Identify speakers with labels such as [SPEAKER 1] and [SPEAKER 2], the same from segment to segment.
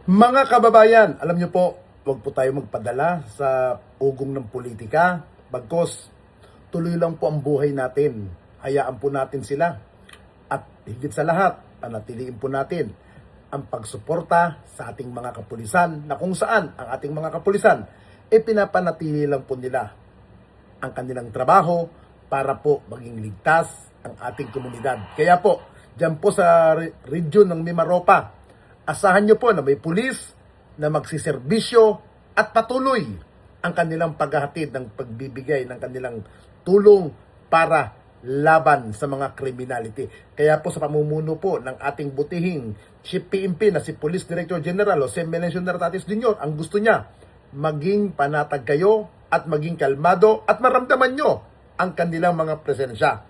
[SPEAKER 1] Mga kababayan, alam niyo po, huwag po tayo magpadala sa ugong ng politika. Bagkos, tuloy lang po ang buhay natin. Hayaan po natin sila. At higit sa lahat, panatiliin po natin ang pagsuporta sa ating mga kapulisan na kung saan ang ating mga kapulisan pinapanatili lang po nila ang kanilang trabaho para po maging ligtas ang ating komunidad. Kaya po, dyan po sa region ng Mimaropa, asahan nyo po na may pulis na magsiserbisyo at patuloy ang kanilang paghahatid ng pagbibigay ng kanilang tulong para laban sa mga criminality. Kaya po sa pamumuno po ng ating butihing Chief PNP na si Police Director General Jose Melencio Nartatis Jr., ang gusto niya, maging panatag kayo at maging kalmado at maramdaman nyo ang kanilang mga presensya.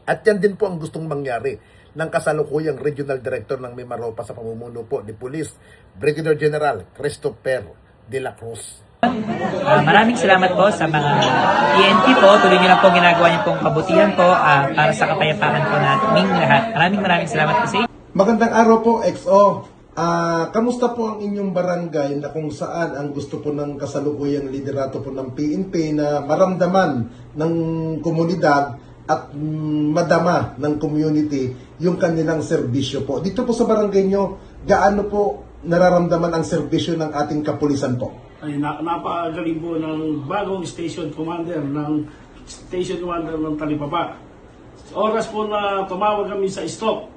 [SPEAKER 1] At yan din po ang gustong mangyari ng kasalukuyang Regional Director ng Mimaropa sa pamumuno po ni Police Brigadier General Christopher de la Cruz.
[SPEAKER 2] Maraming salamat po sa mga PNP po. Tuloy niyo lang po ginagawa niyo pong kabutihan po para sa kapayapaan po nating lahat. Maraming salamat po sa inyo.
[SPEAKER 1] Magandang araw po, XO. Kamusta po ang inyong barangay na kung saan ang gusto po ng kasalukuyang liderato po ng PNP na maramdaman ng komunidad at madama ng community yung kanilang serbisyo po. Dito po sa barangay nyo, gaano po nararamdaman ang serbisyo ng ating kapulisan po?
[SPEAKER 3] Ay, napakagaling po ng bagong station commander ng Talipapa. Oras po na tumawag kami sa stop,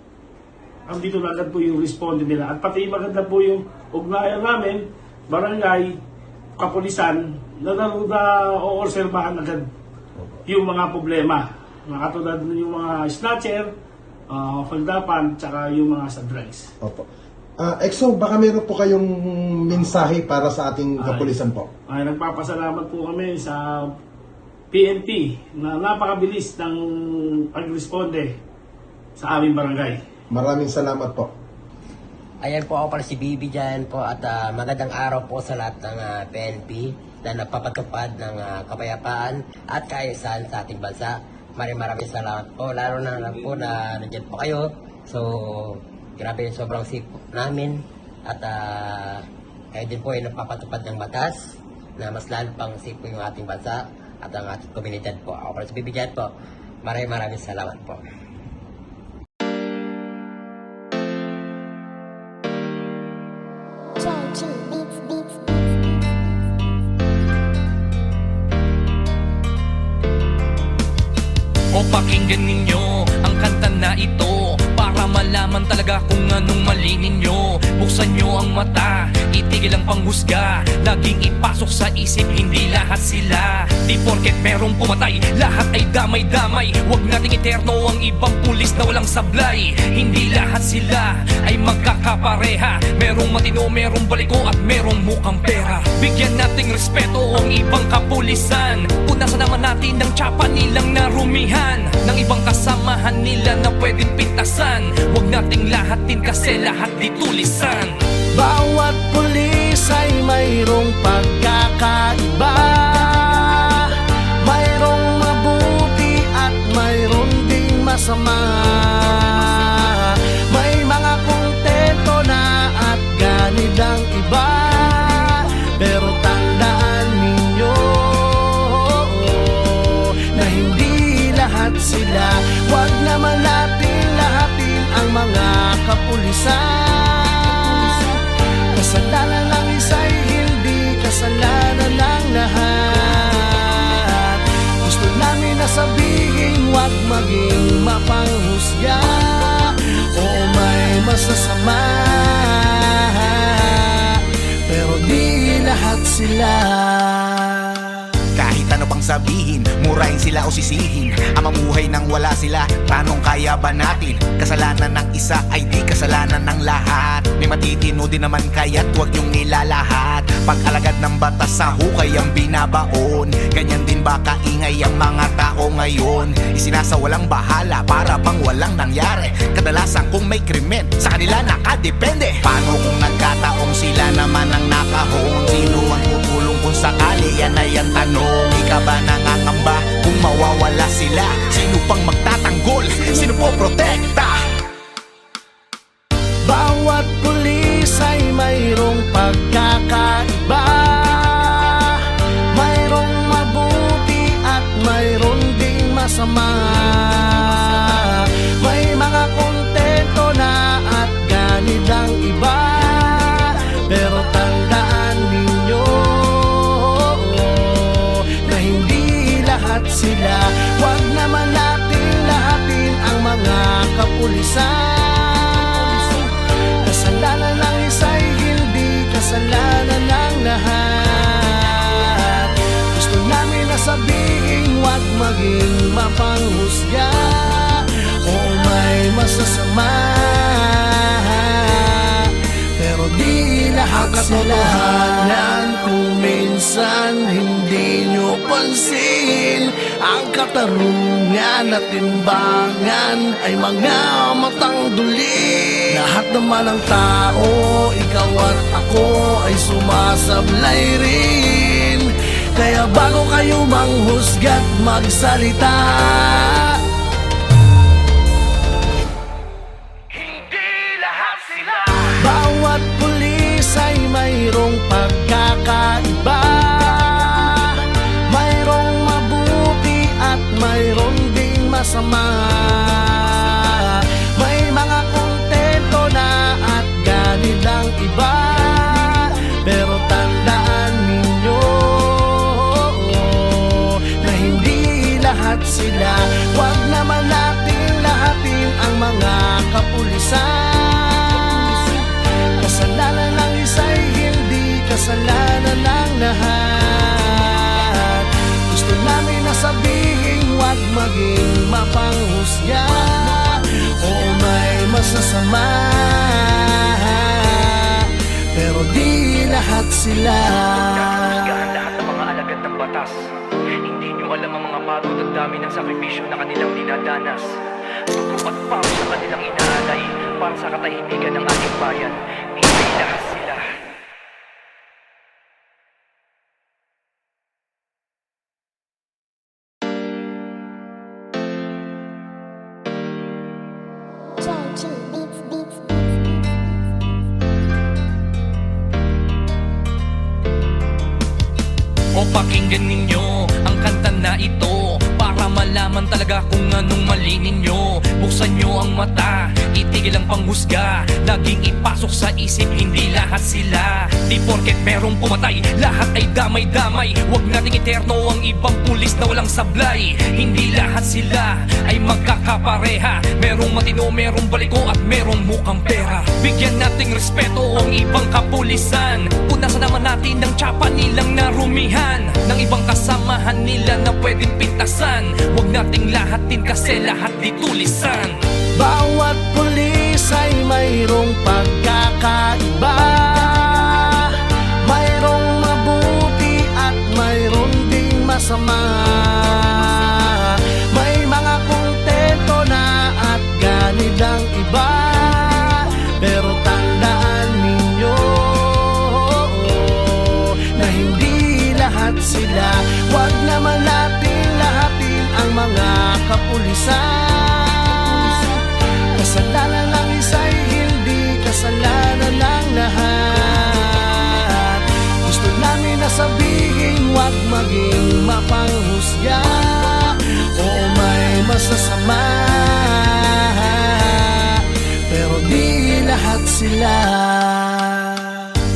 [SPEAKER 3] andito na agad po yung responde nila. At pati maganda po yung ugnayan namin, barangay, kapulisan, na o-obserbahan agad yung mga problema. Katulad yung mga snatcher, faldapan, tsaka yung mga sa drugs.
[SPEAKER 1] Opo. EXO, baka meron po kayong mensahe para sa ating kapulisan po?
[SPEAKER 3] Nagpapasalamat po kami sa PNP na napakabilis ng pag-responde sa aming barangay.
[SPEAKER 1] Maraming salamat po.
[SPEAKER 4] Ayan po ako pala si Bibi dyan po at magandang araw po sa lahat ng PNP na nagpapatupad ng kapayapaan at kaayusan sa ating bansa. Maraming salamat po, lalo na lang po na nandiyan po kayo. So, grabe yung sobrang sipot namin at kayo din po ay nagpapatupad ng batas na mas lalo pang sipo yung ating bansa at ang ating komunidad po. Ako pala si Bibi dyan po. Maraming salamat po.
[SPEAKER 5] O pakinggan ninyo ang kanta na ito para malaman talaga kung anong mali ninyo. Buksan nyo ang mata, itigil ang panghusga, laging ipasok sa isip, hindi lahat sila. Di porket merong pumatay, lahat ay damay-damay. Huwag nating eterno ang ibang pulis na walang sablay. Hindi lahat sila ay magkakapareha. Merong matino, merong baliko at merong mukhang pera. Bigyan nating respeto ang ibang kapulisan. Punasan naman natin ng tsapa nilang narumihan, ng ibang kasamahan nila na pwedeng pintasan. Huwag nating lahatin kasi lahat ditulisan.
[SPEAKER 6] Bawat pulis ay mayroong pagkakaiba, mayroong mabuti at mayroong ding masama. May mga kontento na at ganid ang iba, pero tandaan ninyo na hindi lahat sila. Huwag naman natin lahatin ang mga kapulisan. Kasalanan ng isa'y hindi kasalanan ng lahat. Gusto namin na sabihin, huwag maging mapanghusga o may masasama, pero di lahat sila.
[SPEAKER 7] Kahit ano pang sabihin, murahin sila o sisihin, ang mamuhay nang wala sila, tanong kaya ba natin? Kasalanan ng isa ay di kasalanan ng lahat. May matitino din naman kaya't huwag yung nilalahat. Pag-alagad ng batas sa hukay ang binabaon, ganyan din ba kaingay ang mga tao ngayon? Isinasawalang bahala para bang walang nangyari. Kadalasan kung may krimen, sa kanila nakadepende. Paano kung nagkataong sila naman ang nakahon? Sino ang tutulong kung sakali? Yan ay ang tanong. Ika ba nangangamba kung mawawala sila? Sino pang magtatanggol? Sino po protekta?
[SPEAKER 6] Bawat pulis ay mayroong maging mapanghusga o may masasama, pero di lahat katotohanan. Kung minsan hindi nyo pansin, ang katarungan at timbangan ay mga matang duli. Lahat naman ng tao, ikaw at ako ay sumasablay rin. Kaya bago kayo manghusga't magsalita, bawat pulis ay mayroong pagkakaiba. Mayroong mabuti at mayroong ding masama. May mga kontento na at ganit ang iba, pero tandaan ninyo na hindi lahat sila. Huwag naman natin lahatin ang mga kapulisan. Kasalanan ng isa'y hindi kasalanan ng lahat. Gusto namin na sabihin, huwag maging mapanghusga o may masasama, pero di lahat sila.
[SPEAKER 5] Husgahan lahat ng mga alagad ng batas. Hindi nyo alam ang mga pagod at dami ng sakripisyo na kanilang dinadanas. Dugo at pawis sa kanilang inaalay para sa katahimikan ng ating bayan. Hindi lahat sila. O pakinggan ninyo ang kanta na ito para malaman talaga kung anong mali ninyo. Buksan nyo ang mata, itigil ang panghusga. Laging ipasok sa isip, hindi lahat sila. Di porket merong pumatay, lahat ay damay-damay. Huwag nating eterno ang ibang pulis na walang sablay. Hindi lahat sila ay magkakapareha. Merong matino, merong baliko at merong mukhang pera. Bigyan nating respeto ang ibang kapulisan. Punasan naman natin ang tsapa nilang narumihan ng ibang kasamahan nila na pwedeng pintasan. Huwag nating lahatin kasi lahat di tulisan.
[SPEAKER 6] Bawat pulis ay mayroong pagkakaiba. Mayroong mabuti at mayroong ding masama. May mga kontento na at ganit ang iba, pero tandaan ninyo na hindi lahat sila. Huwag naman natin lahatin ang mga kapulisan. Kasalanan ng isa'y hindi kasalanan ng lahat. Gusto namin na sabihin, huwag maging mapanghusga o may masasama, pero di lahat sila.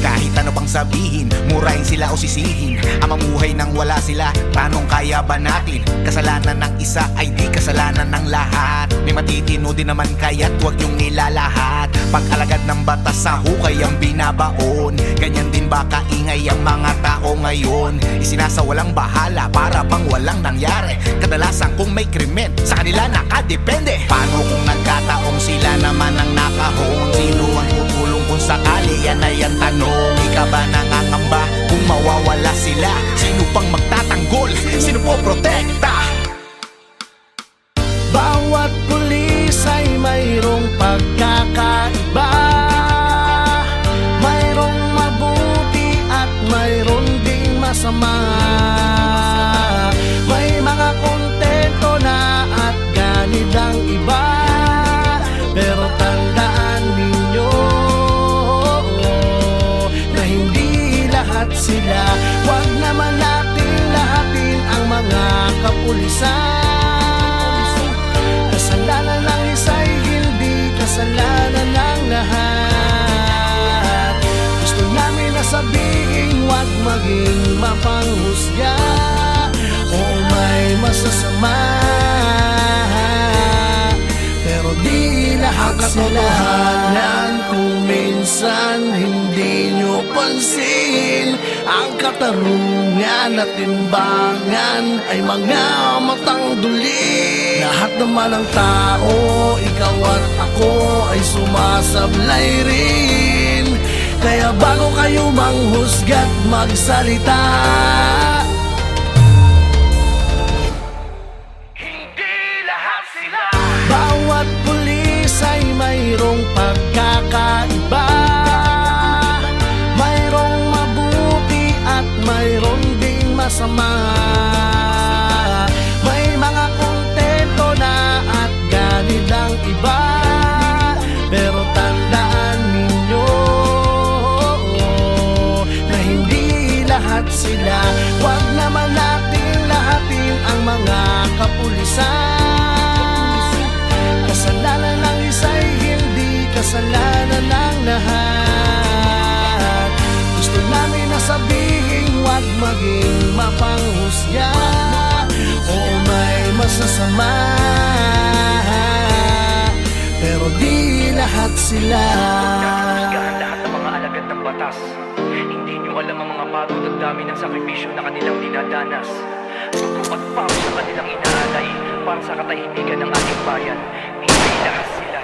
[SPEAKER 7] Kahit ano pang sabihin, murahin sila o sisihin, ang mamuhay nang wala sila, tanong kaya ba natin? Kasalanan ng isa ay di kasalanan ng lahat. May matitino din naman kaya't huwag yung nilalahat. Pag-alagad ng batas sa hukay ang binabaon, ganyan din ba kaingay ang mga tao ngayon? Isinasawalang bahala para bang walang nangyari. Kadalasan kung may krimen, sa kanila nakadepende. Paano kung nagkataong sila naman ang nakahon? Sino ang tutulong kung sakali? Yan ay ang tanong. Ika ba nangangamba kung mawawala sila? Sino pang magtatanggol? Sino po protekta?
[SPEAKER 6] Bawat pulis ay mayroong pagkakaiba. Mayroong mabuti at mayroong ding masama. May mga kontento na at ganit ang iba, pero tandaan ninyo na hindi lahat sila. Huwag naman natin lahatin ang mga kapulisan. Kasalanan ng isa'y hindi kasalanan ng lahat. Gusto namin na sabihin, huwag maging mapanghusga o may masasama, pero di lahat sila. Kung minsan hindi nyo pansin, Ang katarungan at timbangan ay mga matang duli. Lahat naman ng tao, ikaw at ako ay sumasablay rin. Kaya bago kayo manghusga't magsalita, bawat pulis ay mayroong pagkakaiba. Mayroong mabuti at mayroong ding masama. May mga kontento na at ganit ang iba. Pero tandaan ninyo na hindi lahat sila. Huwag naman natin lahatin ang mga kapulisan. Kasalanan ng isa'y hindi kasalanan ng lahat. Gusto namin na sabihin huwag maging mapanghusga. Oo, may masasama, pero di lahat sila.
[SPEAKER 5] Lahat ng mga alagad ng batas. Hindi nyo alam ang mga pagod at dami ng sakripisyo na kanilang dinadanas. Suko at pawis sa kanilang inaalay para sa katahimikan ng ating bayan. Hindi lahat sila.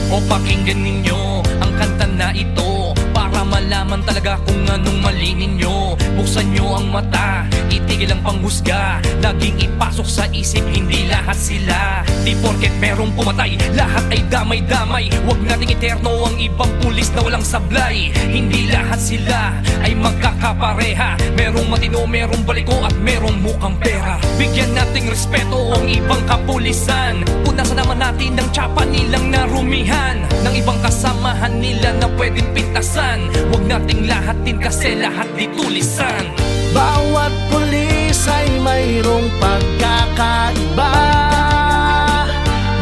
[SPEAKER 5] O pakinggan ninyo ang kanta na ito para malaman talaga kung anong mali ninyo. Buksan nyo ang mata, itigil ang panghusga. Laging ipasok sa isip, hindi lahat sila. Di porket merong pumatay, lahat ay damay-damay. Huwag nating eterno ang ibang pulis na walang sablay. Hindi lahat sila ay magkakapareha. Merong matino, merong baliko at merong mukhang pera. Bigyan nating respeto ang ibang kapulisan. Punasan naman natin ng tsapa nilang narumihan, ng ibang kasamahan nila na pwedeng pintasan. Huwag nating lahatin kasi lahat di tulisan.
[SPEAKER 6] Bawat pulis ay mayroong pagkakaiba.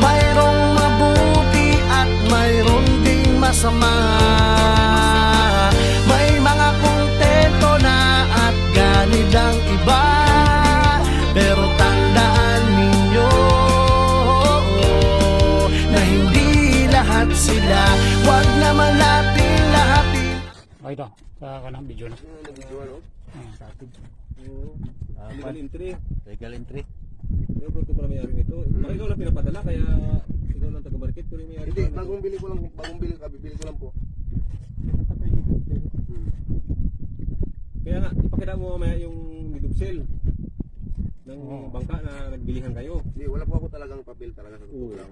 [SPEAKER 6] Mayroong mabuti at mayroong ding masama. May mga kontento na at ganit ang iba. Pero tandaan ninyo na hindi lahat sila. Huwag naman natin lahatin.
[SPEAKER 8] Okay to, sa kanang video na.
[SPEAKER 9] Legal entry. Legal entry. Pero kung ito pala may-ari nito, baka ikaw lang pinapadala, kaya ikaw lang taga-market, pero may-ari.
[SPEAKER 1] Hindi, bagong bili ko lang po.
[SPEAKER 9] Kaya nga, ipakita mo mamaya yung midubsel ng bangka na nagbilihan kayo.
[SPEAKER 1] Hindi, wala po ako talagang papel talaga sa totoo lang.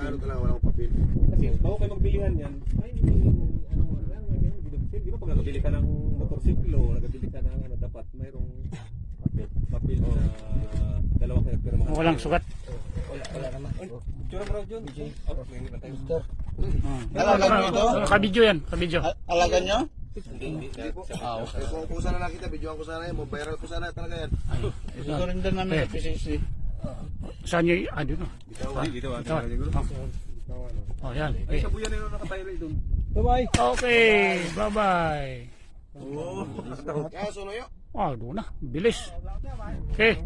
[SPEAKER 9] Ano
[SPEAKER 1] talaga wala akong papel.
[SPEAKER 9] Kasi bago kayo magbilihan yan, ay midubsel. Di ba pag nagabili ka ng motorsiklo, nagabili ka ng dapat mayroong papel na dalawa kayo pero mga
[SPEAKER 8] Walang sugat.
[SPEAKER 9] wala naman. Tsura mo raw dyan. May hindi man tayo.
[SPEAKER 8] Alagan nyo ito? Kabidyo yan, kabidyo.
[SPEAKER 1] Alagan nyo?
[SPEAKER 9] Hindi po.
[SPEAKER 1] Kung sana nakita, videoan ko sana yan, viral ko sana talaga yan.
[SPEAKER 8] Ito rin din namin PCC. Saan nyo, doon o.
[SPEAKER 9] Dito ba?
[SPEAKER 8] Oh, yan.
[SPEAKER 9] Ay, sa buyan na yun nakatayo doon. Bye-bye.
[SPEAKER 8] Okay, bye-bye.
[SPEAKER 1] Kaya suno yun.
[SPEAKER 8] Doon na, bilis. Okay.